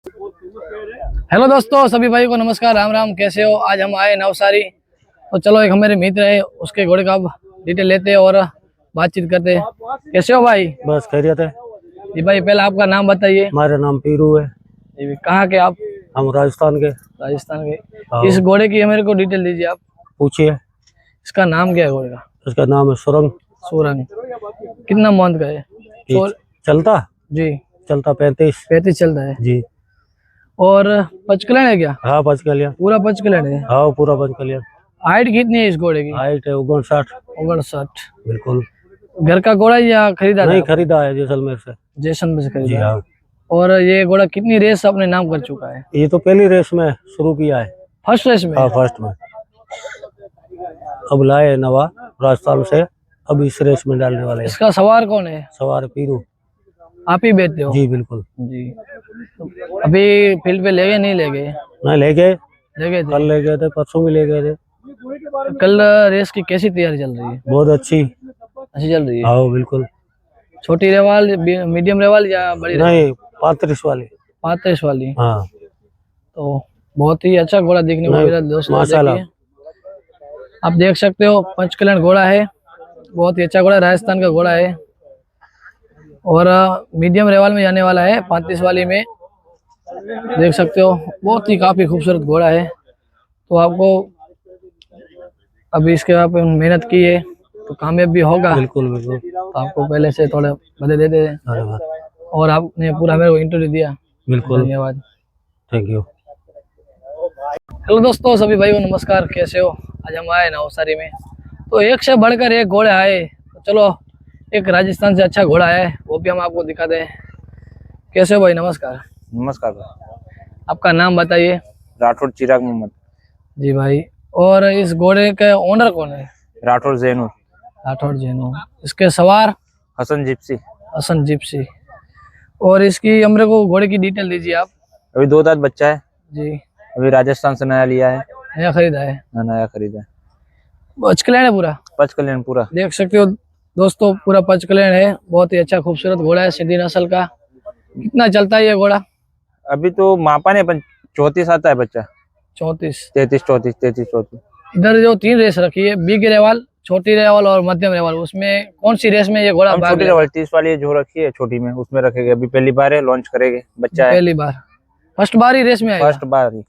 Hello दोस्तों, सभी भाई को नमस्कार, राम राम। कैसे हो? आज हम आए नवसारी, तो चलो एक हमारे मित्र है उसके घोड़े का डिटेल लेते हैं और बातचीत करते हैं। कैसे हो भाई? बस खैरियत है। जी भाई, पहले आपका नाम बताइए। हमारा नाम पीरू है। जी, कहाँ के आप? हम राजस्थान के। राजस्थान के। हाँ। इस घोड़े की मेरे को डिटेल दीजिए आप। पूछिए। इसका नाम क्या है घोड़े का? इसका नाम है सुरंग। सूरंग। कितना मंथ का है? चलता जी, चलता 35। 35 चलता है। जी। और पचकलन है क्या? हाँ पचकलियन। पूरा पचकलन है। हाँ पूरा पचकलियन। हाइट कितनी है इस घोड़े की? हाइट है 59। 59। बिल्कुल। घर का घोड़ा है या खरीदा नहीं था? खरीदा है जैसलमेर से। जैसलमेर से जी खरीदा है। हाँ। और ये घोड़ा कितनी रेस अपने नाम कर चुका है? ये तो पहली रेस में शुरू किया है। फर्स्ट रेस में? हाँ फर्स्ट में। अब लाए नवा राजस्थान से। अब इस रेस में डालने वाले हैं। इसका सवार कौन है? सवार पीरू। आप ही बेचते हो? जी बिल्कुल। जी। अभी फील्ड पे ले गए नहीं ले गए? नहीं ले गए। ले गए कल थे। ले गए थे, परसों भी ले गए थे। कल रेस की कैसी तैयारी चल रही है? बहुत अच्छी। अच्छी चल रही है। हाँ बिल्कुल। छोटी रेवाल, मीडियम रेवाल या बड़ी रेवाल? नहीं 35 वाली। 35 वाली। हाँ। तो बहुत ही अच्छा घोड़ा देखने को मिला दोस्तों। माशाल्लाह। देखिए, आप देख सकते हो, पंचकल्याण घोड़ा है। बहुत ही अच्छा घोड़ा, राजस्थान का घोड़ा है। और मीडियम रेवाल में जाने वाला है, 35 वाली में। देख सकते हो, बहुत ही काफी खूबसूरत घोड़ा है। तो आपको अभी इसके आप मेहनत की है तो कामयाब भी होगा। बिल्कुल बिल्कुल। तो आपको पहले से थोड़ा बधाई देते हैं। अरे वाह। और आपने पूरा मेरे को इंटरव्यू दिया, बिल्कुल। धन्यवाद। Thank you. हेलो दोस्तों, सभी भाइयों नमस्कार। कैसे हो? आज हम आए नवसारी में, तो एक से बढ़कर एक घोड़े आए। तो चलो एक राजस्थान से अच्छा घोड़ा है, वो भी हम आपको दिखाते हैं। कैसे हो भाई? नमस्कार। नमस्कार भाई। आपका नाम बताइए। राठौड़ चिराग मोहम्मद। जी भाई। और इस घोड़े के ओनर कौन है? राठौड़ जैनू। राठौड़ जैनो। इसके सवार? हसन जिप्सी। हसन जिप्सी। और इसकी हमरे को घोड़े की डिटेल दीजिए आप। अभी 2 दांत बच्चा है। जी। अभी राजस्थान से नया लिया है। नया खरीदा है? नया खरीदा है। पचकल्याण है पूरा? पचकल्याण पूरा। देख सकते हो दोस्तों, पूरा पचकल्याण है। बहुत ही अच्छा खूबसूरत घोड़ा है, सिंधी नस्ल का। कितना चलता है ये घोड़ा? अभी तो मापा ने 34 आता है बच्चा। 34। 33 34 33 34। इधर जो 3 रेस रखी है, बिग रेवाल, छोटी रेवाल और मध्यम रेवाल, उसमें कौन सी रेस में ये घोड़ा हम भाग छोटी लेगा? लेवल 30 वाली जो रखी है छोटी में, उसमें रखेंगे। अभी पहली बार है, लॉन्च करेंगे। बच्चा है पहली बार, फर्स्ट बार ही रेस में आएगा? फर्स्ट बार ही।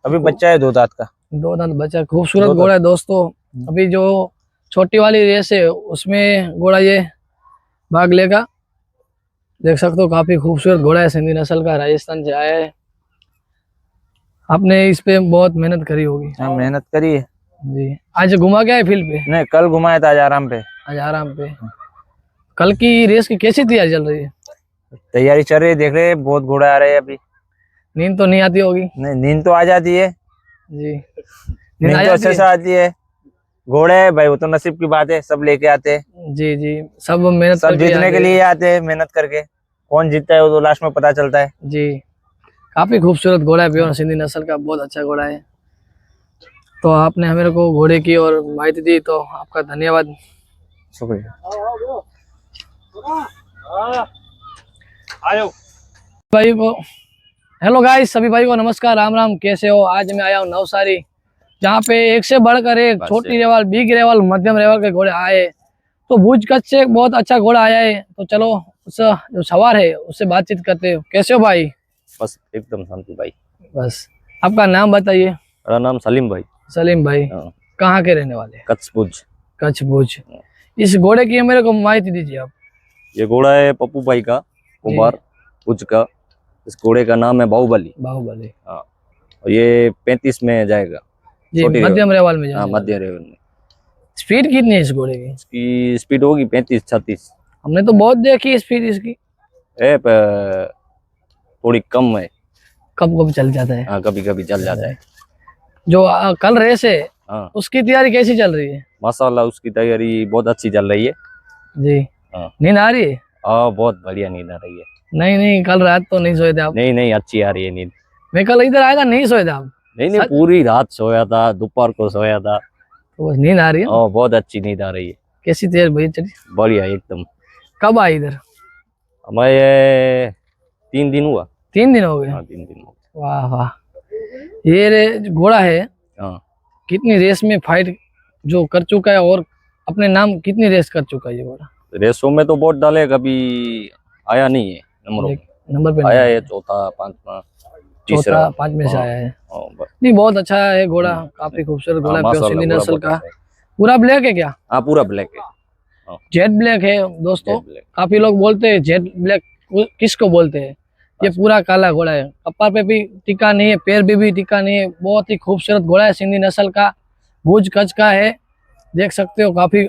अभी बच्चा है 2 दांत का। 2 दांत बच्चा, खूबसूरत घोड़ा है दोस्तों। अभी जो छोटी वाली रेस है उसमें घोड़ा ये भाग लेगा। देख सकते हो, काफी खूबसूरत घोड़ा है, सिंधी नस्ल का, राजस्थान से आया है। आपने इस पे बहुत मेहनत करी होगी। हाँ मेहनत करी है। जी। आज घुमा गया है फील्ड पे? नहीं कल घुमाया था, आज आराम पे। आज आराम पे। कल की रेस की कैसी तैयारी चल रही है? तैयारी चल रही है, देख रहे हैं बहुत घोड़ा आ रहे हैं अभी। नींद तो नहीं आती होगी? नहीं नींद तो आ जाती है। जी। नींद आ तो जाती अच्छे से है? आती है। घोड़े है भाई, वो तो नसीब की बात है, सब लेके आते हैं। जी जी, सब मेहनत सब करके जीतने के आगे। लिए आते हैं मेहनत करके। कौन जीतता है वो तो लास्ट में पता चलता है। जी। काफी खूबसूरत घोड़ा है, प्योर सिंधी नस्ल का, बहुत अच्छा घोड़ा है। तो आपने मेरे को घोड़े की और माहिती दी, तो आपका धन्यवाद। शुक्रिया। भाई को हेलो गाइस, सभी भाई को नमस्कार, राम राम। कैसे हो? आज मैं आया हूँ नवसारी, जहाँ पे एक से बढ़कर एक छोटी रेवाल, बिग रेवाल, मध्यम रेवाल के घोड़े आए। तो भुज कच्छ से एक बहुत अच्छा घोड़ा आया है। तो चलो उस जो सवार है उससे बातचीत करते हो। कैसे हो भाई? बस एकदम शांति भाई। बस आपका नाम बताइए। मेरा नाम सलीम भाई। सलीम भाई। हाँ। कहाँ के रहने वाले? कच्छ भुज। कच्छ भुज। इस घोड़े की मेरे को माहिती दीजिए आप। ये घोड़ा है पप्पू भाई का, कुमार भुज का। इस घोड़े का नाम है बाहुबली। बाहुबली। हाँ। और ये 35 में जाएगा। जी, मध्यम रेवाल में हाँ जाने मध्य रेवल में। स्पीड कितनी है इस घोड़े की? इसकी स्पीड होगी 35 36। हमने तो बहुत देखी स्पीड इसकी। थोड़ी कम है। कब कब चल जाता है? हाँ कभी कभी चल जाता है। जो कल रेस है हाँ उसकी तैयारी कैसी चल रही है? माशाल्लाह उसकी तैयारी बहुत अच्छी चल रही है। जी। हाँ। नींद आ रही है? हाँ बहुत बढ़िया नींद आ रही है। नहीं नहीं, कल रात तो नहीं सोए थे आप? नहीं नहीं अच्छी आ रही है नींद। मैं कल इधर आया था, नहीं सोए थे आप? नहीं नहीं पूरी रात सोया था, दोपहर को सोया था। तो बस नींद आ रही है? बहुत अच्छी नींद आ रही है। कैसी तैयारी भैया चली? बढ़िया एकदम। कब आए इधर? हमारे 3 दिन हुआ। 3 दिन हो गए। हाँ 3 दिन हो गए। वाह वाह। ये घोड़ा है, हाँ कितनी रेस में फाइट जो कर चुका है और अपने नाम कितनी रेस कर चुका है ये घोड़ा? रेसों में तो बहुत डाले, कभी आया नहीं है नंबरों में। नंबर पे आया नहीं, है चौथा, पांचवा, चौथा तीसरा। 5 में से हाँ, आया है। हाँ, बस। नहीं बहुत अच्छा है घोड़ा, काफी खूबसूरत घोड़ा है, माशाल्लाह, सिंधी घोड़ा नस्ल बहुत का। अच्छा है। पूरा ब्लैक है क्या? हाँ पूरा ब्लैक है। जेट ब्लैक है दोस्तों। Jet black. काफी लोग बोलते हैं जेट ब्लैक किसको बोलते हैं, ये पूरा काला घोड़ा है। कपार पे भी टीका नहीं है, पैर भी टीका नहीं है, बहुत ही खूबसूरत घोड़ा है, सिंधी नस्ल का, भूज कच्छ का है। देख सकते हो काफी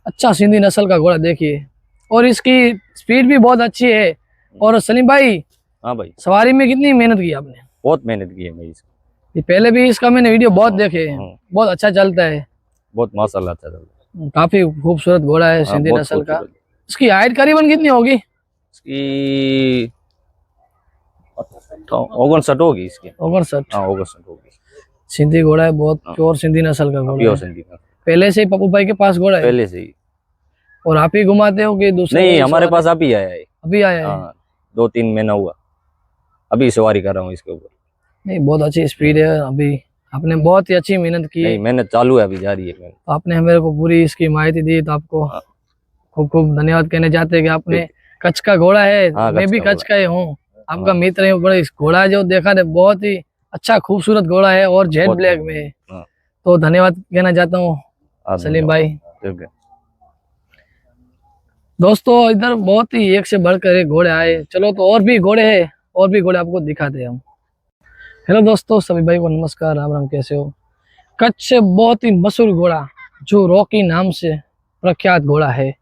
अच्छा सिंधी नस्ल का घोड़ा देखिए, और इसकी स्पीड भी बहुत अच्छी है। और सलीम भाई, हाँ भाई सवारी में कितनी मेहनत की आपने? बहुत मेहनत की है भाई इसमें। ये पहले भी इसका मैंने वीडियो बहुत देखे हैं, हाँ। बहुत अच्छा चलता है, बहुत माशाल्लाह अच्छा चल रहा है। काफी खूबसूरत घोड़ा है हाँ, सिंधी बहुत नस्ल का। खूबसूरत। इसकी हाइट करीबन कितनी होगी? इसकी 59 होगी इसकी। 59। हाँ 59 होगी। सिंधी घोड़ा है, बहुत हाँ। प्योर सिंधी नस्ल का घोड़ा प्योर है। सिंधी का पहले से ही पप्पू भाई के पास घोड़ा है? पहले से ही। और आप ही घुमाते हो कि दूसरे नहीं कोई हमारे सवारी? पास अभी आया है। अभी आया है? हाँ 2-3 महीना हुआ, अभी सवारी कर रहा हूँ इसके ऊपर। नहीं बहुत अच्छी स्पीड है। अभी आपने बहुत ही अच्छी मेहनत की है। नहीं मेहनत चालू है, अभी जारी है मेहनत। तो आपने मेरे को पूरी इसकी माहिती दी, तो आपको हाँ। खूब खूब धन्यवाद कहने चाहते हैं कि आपने कच्छ का घोड़ा है। हाँ, मैं कच्छ भी का कच्छ का ही हूँ, आपका हाँ। मित्र हूँ। बड़ा इस घोड़ा जो देखा है बहुत ही अच्छा खूबसूरत घोड़ा है और जेट बहुत ब्लैक में है। हाँ। तो धन्यवाद कहना चाहता हूँ सलीम भाई। ठीक है। दोस्तों इधर बहुत ही एक से बढ़कर एक घोड़े आए। चलो तो और भी घोड़े हैं, और भी घोड़े आपको दिखाते हैं हम। हेलो दोस्तों, सभी भाई को नमस्कार, राम राम, कैसे हो? कच्छ से बहुत ही मशहूर घोड़ा जो रॉकी नाम से प्रख्यात घोड़ा है,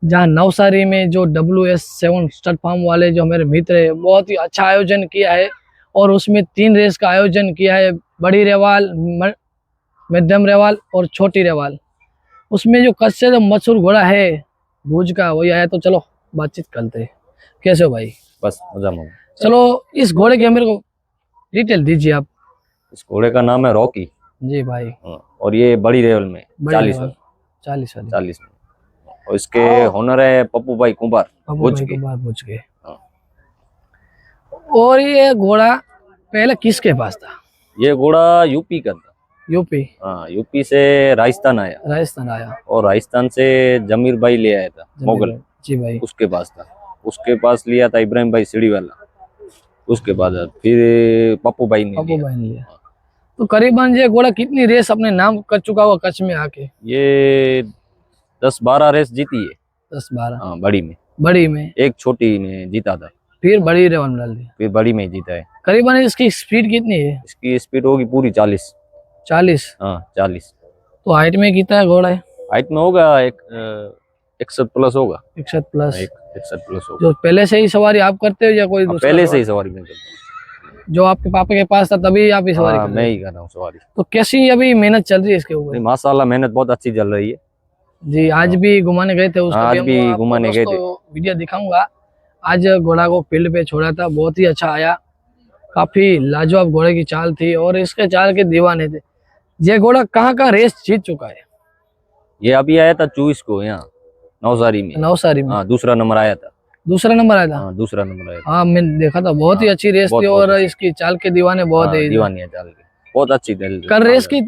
जहाँ नवसारी में जो WS7 स्टड फार्म वाले जो मेरे मित्र है, बहुत ही अच्छा आयोजन किया है। और उसमें 3 रेस का आयोजन किया है, बड़ी रेवाल, मध्यम रेवाल और छोटी रेवाल। उसमें जो कच्छ से जो मशहूर घोड़ा है भुज का, वही आया। तो चलो बातचीत करते हैं। कैसे हो भाई? बस मजा में। चलो इस घोड़े के मेरे को डिटेल दीजिए आप। इस घोड़े का नाम है रॉकी। जी भाई। हाँ, और ये बड़ी लेवल में 40 वाली। 40 वाली। 40 में। और इसके होनर है पप्पू भाई कुंभार भुज के। पूछ के। हाँ। और ये घोड़ा पहले किसके पास था? ये घोड़ा यूपी का था। यूपी? हाँ यूपी से राजस्थान आया, राजस्थान आया। और राजस्थान से जमीर भाई ले आया था मोगल, जी भाई। उसके पास था। उसके पास लिया था इब्राहिम भाई सीढ़ी वाला, उसके बाद फिर पप्पू भाई ने लिया। तो करीबन ये घोड़ा कितनी रेस अपने नाम कर चुका हुआ कच्छ में आके? ये 10-12 रेस जीती है। 10-12? हाँ बड़ी में। बड़ी में? एक छोटी में जीता था, फिर बड़ी रेवन डाल दी। फिर बड़ी में जीता है। करीबन इसकी स्पीड कितनी है? इसकी स्पीड होगी पूरी 40। 40? हाँ 40। तो हाइट में कितना घोड़ा है? हाइट में होगा 61 प्लस होगा। 61 प्लस? 61 प्लस होगा। जो पहले से ही सवारी आप करते हो या कोई दूसरा? पहले से ही सवारी में करता हूँ। जो आपके पापा के पास था तभी आप ही सवारी हाँ, कर मैं रहे ही कर रहा हूँ सवारी। हो? तो कैसी अभी मेहनत चल रही है इसके ऊपर? नहीं माशाल्लाह मेहनत बहुत अच्छी चल रही है जी। आज भी घुमाने गए थे, उसका आज भी घुमाने गए थे। वीडियो दिखाऊंगा। आज घोड़ा को फील्ड पे छोड़ा था, बहुत ही अच्छा आया, काफी लाजवाब घोड़े की चाल थी और इसके चाल के दीवाने थे। ये घोड़ा कहाँ रेस जीत चुका है? ये अभी आया था 24 को यहाँ नवसारी में। नवसारी में? हाँ दूसरा नंबर आया था। दूसरा नंबर आया था? हाँ दूसरा नंबर आया था। हाँ मैंने देखा था, बहुत ही अच्छी रेस थी। और इसकी चाल के दीवाने बहुत है। दीवानी है चाल के, बहुत अच्छी कर रेस की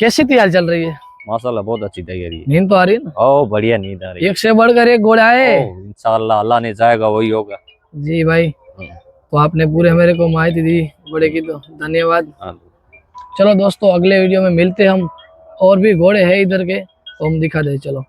कैसी तैयारी चल रही है? माशाल्लाह बहुत अच्छी तैयारी है। नींद तो आ रही है ना? ओ बढ़िया नींद आ रही है। एक से बढ़कर एक घोड़ा है। इंशाल्लाह अल्लाह ने चाहेगा वही होगा। जी भाई। तो आपने पूरे मेरे को माहिती दी घोड़े की, तो धन्यवाद। चलो दोस्तों अगले वीडियो में मिलते हम, और भी घोड़े हैं इधर के तो हम दिखा दे। चलो।